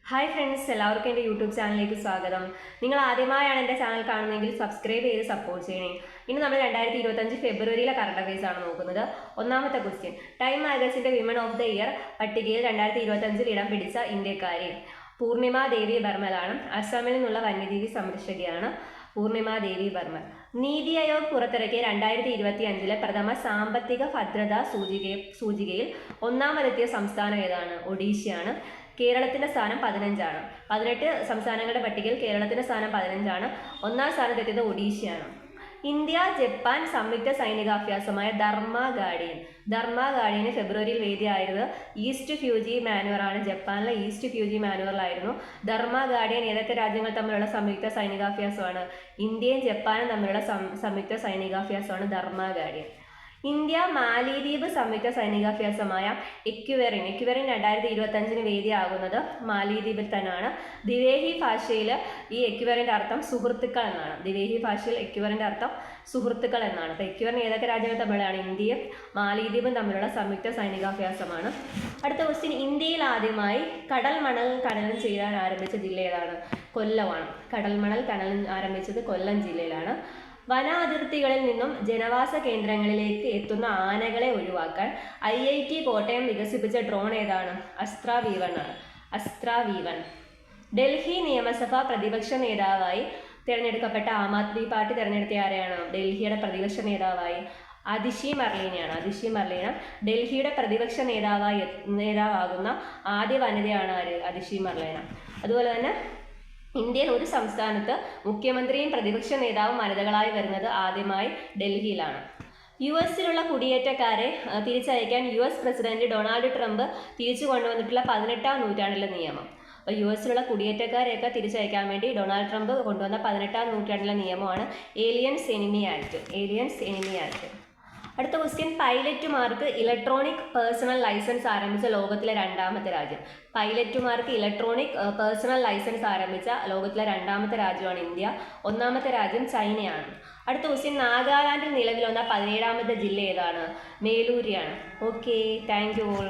Hi friends, എല്ലാവർക്കും എൻ്റെ YouTube ചാനലിലേക്ക് സ്വാഗതം. നിങ്ങൾ ആദ്യമായാണ് എൻ്റെ ചാനൽ കാണുന്നതെങ്കിൽ സബ്സ്ക്രൈബ് ചെയ്ത് സപ്പോർട്ട് ചെയ്യണേ. ഇനി നമ്മൾ 2025 ഫെബ്രുവരിയിലെ കറണ്ട് അഫയേഴ്സ് ആണ് നോക്കുന്നത്. ഒന്നാമത്തെ ക്വസ്റ്റ്യൻ, ടൈം മാഗസിൻ്റെ വിമൻ ഓഫ് ദ ഇയർ പട്ടികയിൽ 2025 ഇടം പിടിച്ച ഇന്ത്യക്കാരി പൂർണിമ ദേവി ബർമലാണ്. അസമിൽ നിന്നുള്ള വന്യജീവി സംരക്ഷകയാണ് പൂർണിമ ദേവി ബർമൽ. നീതി ആയോഗ് പുറത്തിറക്കിയ 2025 പ്രഥമ സാമ്പത്തിക ഭദ്രതാ സൂചികയിൽ ഒന്നാമതെത്തിയ സംസ്ഥാനം ഏതാണ്? ഒഡീഷയാണ്. കേരളത്തിൻ്റെ സ്ഥാനം 15ആണ്. 18 സംസ്ഥാനങ്ങളുടെ പട്ടികയിൽ കേരളത്തിൻ്റെ സ്ഥാനം 15ആണ്. ഒന്നാം സ്ഥാനത്തെത്തിയത് ഒഡീഷയാണ്. ഇന്ത്യ ജപ്പാൻ സംയുക്ത സൈനികാഭ്യാസമായ ധർമ്മ ഗാർഡിയന് ഫെബ്രുവരിയിൽ വേദിയായത് ഈസ്റ്റ് ഫ്യൂജി മാനുവറാണ്. ജപ്പാനിലെ ഈസ്റ്റ് ഫ്യൂജി മാനുവറിലായിരുന്നു ധർമ്മ ഗാർഡിയൻ. ഏതൊക്കെ രാജ്യങ്ങൾ തമ്മിലുള്ള സംയുക്ത സൈനികാഭ്യാസമാണ്? ഇന്ത്യയും ജപ്പാനും തമ്മിലുള്ള സംയുക്ത സൈനികാഭ്യാസമാണ് ധർമ്മ ഗാർഡിയൻ. ഇന്ത്യ മാലിദ്വീപ് സംയുക്ത സൈനികാഭ്യാസമായ എക്യുവറിൻ 2025 വേദിയാകുന്നത് മാലിദ്വീപിൽ തന്നെയാണ്. ദിവേഹി ഭാഷയിൽ ഈ എക്യുവറിൻ്റെ അർത്ഥം സുഹൃത്തുക്കൾ എന്നാണ്. ദിവേഹി ഭാഷയിൽ എക്യുവറിൻ്റെ അർത്ഥം സുഹൃത്തുക്കൾ എന്നാണ്. അപ്പോൾ എക്യുവറിൻ ഏതൊക്കെ രാജ്യങ്ങൾ തമ്മിലാണ്? ഇന്ത്യയും മാലിദ്വീപും തമ്മിലുള്ള സംയുക്ത സൈനികാഭ്യാസമാണ്. അടുത്ത ക്വസ്റ്റ്യൻ, ഇന്ത്യയിൽ ആദ്യമായി കടൽ മണൽ ഖനനം ചെയ്യാൻ ആരംഭിച്ച ജില്ല ഏതാണ്? കൊല്ലമാണ്. കടൽ മണൽ ഖനനം ആരംഭിച്ചത് കൊല്ലം ജില്ലയിലാണ്. വന അതിർത്തികളിൽ നിന്നും ജനവാസ കേന്ദ്രങ്ങളിലേക്ക് എത്തുന്ന ആനകളെ ഒഴിവാക്കാൻ IIT കോട്ടയം വികസിപ്പിച്ച ഡ്രോൺ ഏതാണ്? അസ്ത്ര V1. ഡൽഹി നിയമസഭാ പ്രതിപക്ഷ നേതാവായി തിരഞ്ഞെടുക്കപ്പെട്ട ആം ആദ്മി പാർട്ടി തിരഞ്ഞെടുത്ത ആരെയാണ്? ഡൽഹിയുടെ പ്രതിപക്ഷ നേതാവായി അതിഷി മർലീന. ഡൽഹിയുടെ പ്രതിപക്ഷ നേതാവാകുന്ന ആദ്യ വനിതയാണ് ആര്? അതിഷി മർലീന. അതുപോലെ തന്നെ ഇന്ത്യയിൽ ഒരു സംസ്ഥാനത്ത് മുഖ്യമന്ത്രിയും പ്രതിപക്ഷ നേതാവും വനിതകളായി വരുന്നത് ആദ്യമായി ഡൽഹിയിലാണ്. US-ലുള്ള കുടിയേറ്റക്കാരെ തിരിച്ചയക്കാൻ US പ്രസിഡന്റ് ഡൊണാൾഡ് ട്രംപ് തിരിച്ചു കൊണ്ടുവന്നിട്ടുള്ള 18ാം നൂറ്റാണ്ടിലെ നിയമം. അപ്പോൾ US-ലുള്ള കുടിയേറ്റക്കാരെയൊക്കെ തിരിച്ചയക്കാൻ വേണ്ടി ഡൊണാൾഡ് ട്രംപ് കൊണ്ടുവന്ന 18ാം നൂറ്റാണ്ടിലെ നിയമമാണ് ഏലിയൻസ് എനിമി ആക്ട്. അടുത്ത ക്വസ്റ്റ്യൻ, പൈലറ്റുമാർക്ക് ഇലക്ട്രോണിക് പേഴ്സണൽ ലൈസൻസ് ആരംഭിച്ച ലോകത്തിലെ രണ്ടാമത്തെ രാജ്യം. പൈലറ്റുമാർക്ക് ഇലക്ട്രോണിക് പേഴ്സണൽ ലൈസൻസ് ആരംഭിച്ച ലോകത്തിലെ രണ്ടാമത്തെ രാജ്യമാണ് ഇന്ത്യ. ഒന്നാമത്തെ രാജ്യം ചൈനയാണ്. അടുത്ത ക്വസ്റ്റ്യൻ, നാഗാലാൻഡിൽ നിലവിൽ വന്ന 17ാമത്തെ ജില്ല ഏതാണ്? മേലൂരിയാണ്. Okay, thank you all.